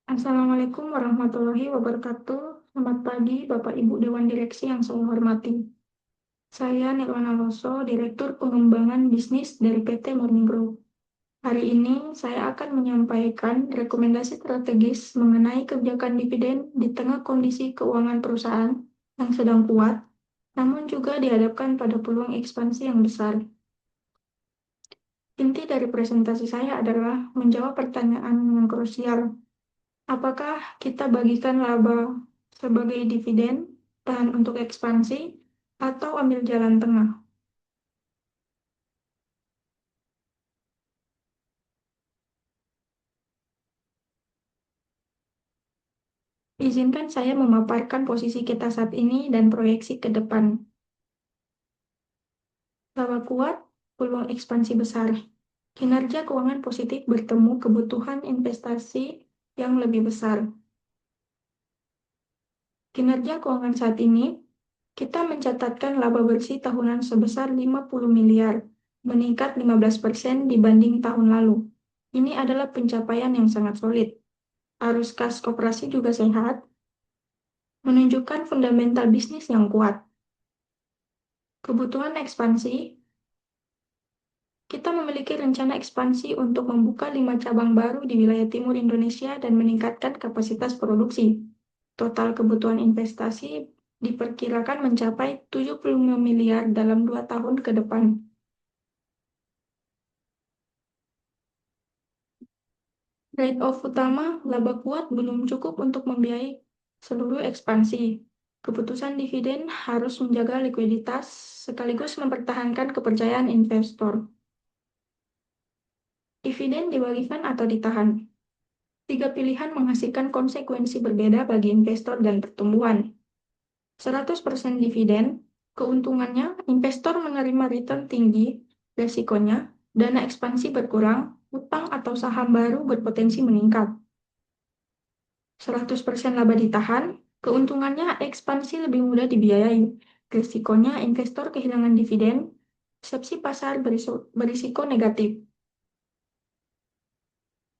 Assalamualaikum warahmatullahi wabarakatuh. Selamat pagi, Bapak Ibu Dewan Direksi yang saya hormati. Saya Nirwana Loso, Direktur Pengembangan Bisnis dari PT Morning Group. Hari ini saya akan menyampaikan rekomendasi strategis mengenai kebijakan dividen di tengah kondisi keuangan perusahaan yang sedang kuat, namun juga dihadapkan pada peluang ekspansi yang besar. Inti dari presentasi saya adalah menjawab pertanyaan yang krusial. Apakah kita bagikan laba sebagai dividen, tahan untuk ekspansi, atau ambil jalan tengah? Izinkan saya memaparkan posisi kita saat ini dan proyeksi ke depan. Laba kuat, peluang ekspansi besar. Kinerja keuangan positif bertemu kebutuhan investasi yang lebih besar. Kinerja keuangan saat ini, kita mencatatkan laba bersih tahunan sebesar 50 miliar, meningkat 15% dibanding tahun lalu. Ini adalah pencapaian yang sangat solid. Arus kas koperasi juga sehat, menunjukkan fundamental bisnis yang kuat. Kebutuhan ekspansi, kita memiliki rencana ekspansi untuk membuka 5 cabang baru di wilayah timur Indonesia dan meningkatkan kapasitas produksi. Total kebutuhan investasi diperkirakan mencapai 75 miliar dalam 2 tahun ke depan. Trade-off utama, laba kuat belum cukup untuk membiayai seluruh ekspansi. Keputusan dividen harus menjaga likuiditas sekaligus mempertahankan kepercayaan investor. Dividen dibagikan atau ditahan. Tiga pilihan menghasilkan konsekuensi berbeda bagi investor dan pertumbuhan. 100% dividen, keuntungannya investor menerima return tinggi, resikonya dana ekspansi berkurang, utang atau saham baru berpotensi meningkat. 100% laba ditahan, keuntungannya ekspansi lebih mudah dibiayai. Risikonya investor kehilangan dividen, persepsi pasar berisiko negatif.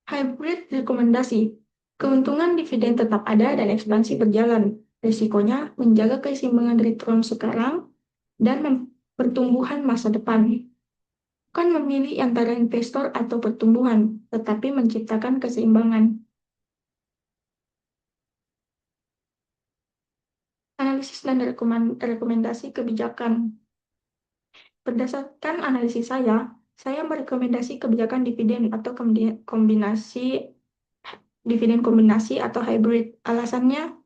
Hybrid rekomendasi. Keuntungan dividen tetap ada dan ekspansi berjalan. Risikonya menjaga keseimbangan return sekarang dan pertumbuhan masa depan. Bukan memilih antara investor atau pertumbuhan, tetapi menciptakan keseimbangan. Analisis dan rekomendasi kebijakan. Berdasarkan analisis saya merekomendasi kebijakan dividen atau kombinasi dividen kombinasi atau hybrid. Alasannya,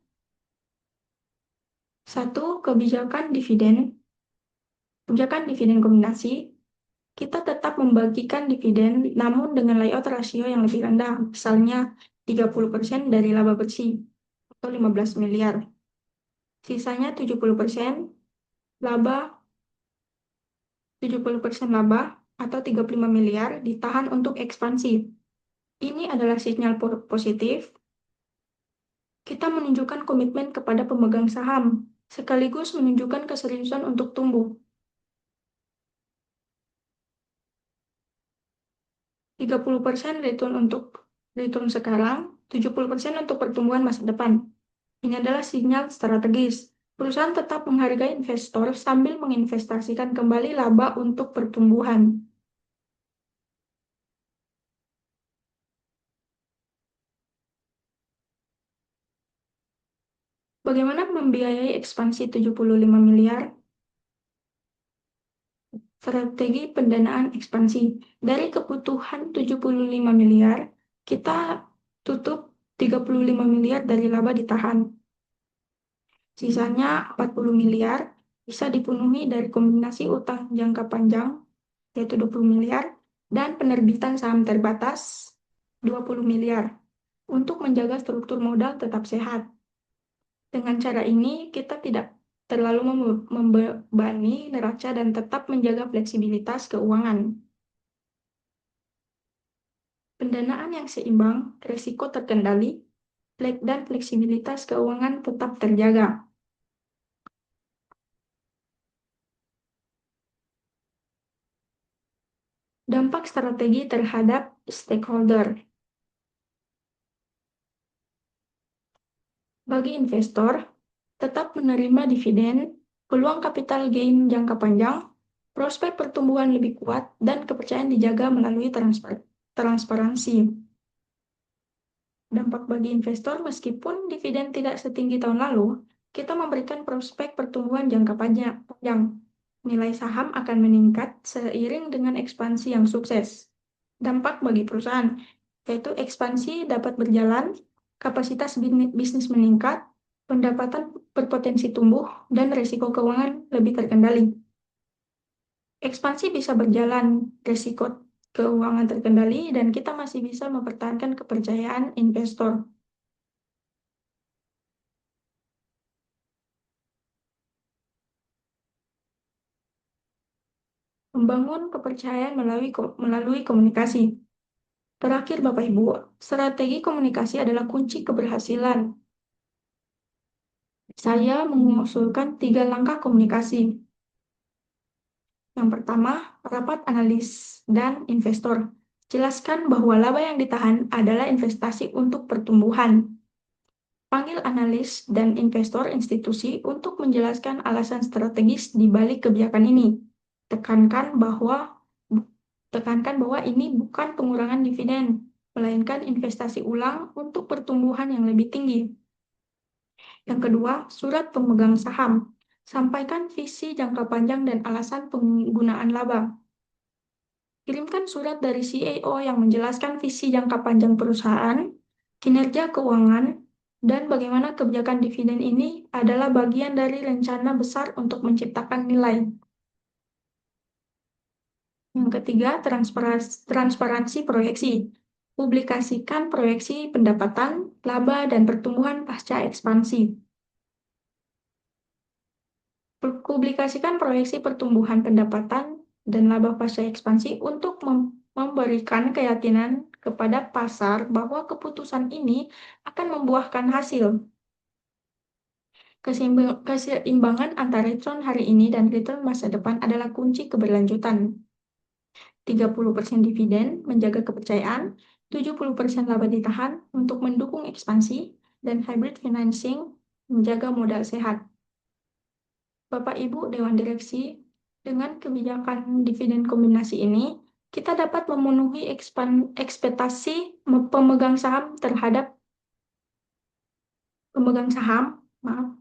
satu, kebijakan dividen kombinasi, kita tetap membagikan dividen namun dengan layout rasio yang lebih rendah, misalnya 30% dari laba bersih atau 15 miliar. Sisanya 70% laba 70% laba atau 35 miliar ditahan untuk ekspansi. Ini adalah sinyal positif. Kita menunjukkan komitmen kepada pemegang saham, sekaligus menunjukkan keseriusan untuk tumbuh. 30% return sekarang, 70% untuk pertumbuhan masa depan. Ini adalah sinyal strategis. Perusahaan tetap menghargai investor sambil menginvestasikan kembali laba untuk pertumbuhan. Bagaimana membiayai ekspansi 75 miliar? Strategi pendanaan ekspansi. Dari kebutuhan 75 miliar, kita tutup 35 miliar dari laba ditahan. Sisanya 40 miliar bisa dipenuhi dari kombinasi utang jangka panjang, yaitu 20 miliar, dan penerbitan saham terbatas, 20 miliar, untuk menjaga struktur modal tetap sehat. Dengan cara ini, kita tidak terlalu membebani neraca dan tetap menjaga fleksibilitas keuangan. Pendanaan yang seimbang, risiko terkendali, dan fleksibilitas keuangan tetap terjaga. Dampak strategi terhadap stakeholder. Bagi investor, tetap menerima dividen, peluang capital gain jangka panjang, prospek pertumbuhan lebih kuat, dan kepercayaan dijaga melalui transparansi. Dampak bagi investor, meskipun dividen tidak setinggi tahun lalu, kita memberikan prospek pertumbuhan jangka panjang. Nilai saham akan meningkat seiring dengan ekspansi yang sukses. Dampak bagi perusahaan, yaitu ekspansi dapat berjalan, kapasitas bisnis meningkat, pendapatan berpotensi tumbuh, dan risiko keuangan lebih terkendali. Ekspansi bisa berjalan, risiko keuangan terkendali, dan kita masih bisa mempertahankan kepercayaan investor. Membangun kepercayaan melalui komunikasi. Terakhir, Bapak Ibu, strategi komunikasi adalah kunci keberhasilan. Saya mengusulkan 3 langkah komunikasi. Yang pertama, rapat analis dan investor. Jelaskan bahwa laba yang ditahan adalah investasi untuk pertumbuhan. Panggil analis dan investor institusi untuk menjelaskan alasan strategis di balik kebijakan ini. Tekankan bahwa Tekankan bahwa ini bukan pengurangan dividen, melainkan investasi ulang untuk pertumbuhan yang lebih tinggi. Yang kedua, surat pemegang saham. Sampaikan visi jangka panjang dan alasan penggunaan laba. Kirimkan surat dari CEO yang menjelaskan visi jangka panjang perusahaan, kinerja keuangan, dan bagaimana kebijakan dividen ini adalah bagian dari rencana besar untuk menciptakan nilai. Yang ketiga, transparansi proyeksi. Publikasikan proyeksi pendapatan, laba, dan pertumbuhan pasca ekspansi. Publikasikan proyeksi pertumbuhan pendapatan dan laba pasca ekspansi untuk memberikan keyakinan kepada pasar bahwa keputusan ini akan membuahkan hasil. Keseimbangan antara return hari ini dan return masa depan adalah kunci keberlanjutan. 30% dividen menjaga kepercayaan, 70% laba ditahan untuk mendukung ekspansi, dan hybrid financing menjaga modal sehat. Bapak Ibu Dewan Direksi, dengan kebijakan dividen kombinasi ini, kita dapat memenuhi ekspektasi pemegang saham terhadap pemegang saham, maaf,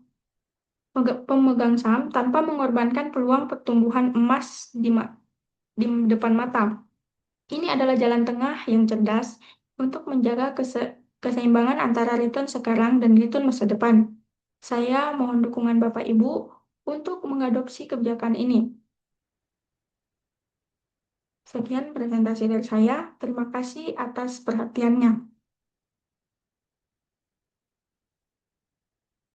pemegang saham tanpa mengorbankan peluang pertumbuhan emas di depan mata. Ini adalah jalan tengah yang cerdas untuk menjaga keseimbangan antara return sekarang dan return masa depan. Saya mohon dukungan Bapak Ibu untuk mengadopsi kebijakan ini. Sekian presentasi dari saya. Terima kasih atas perhatiannya.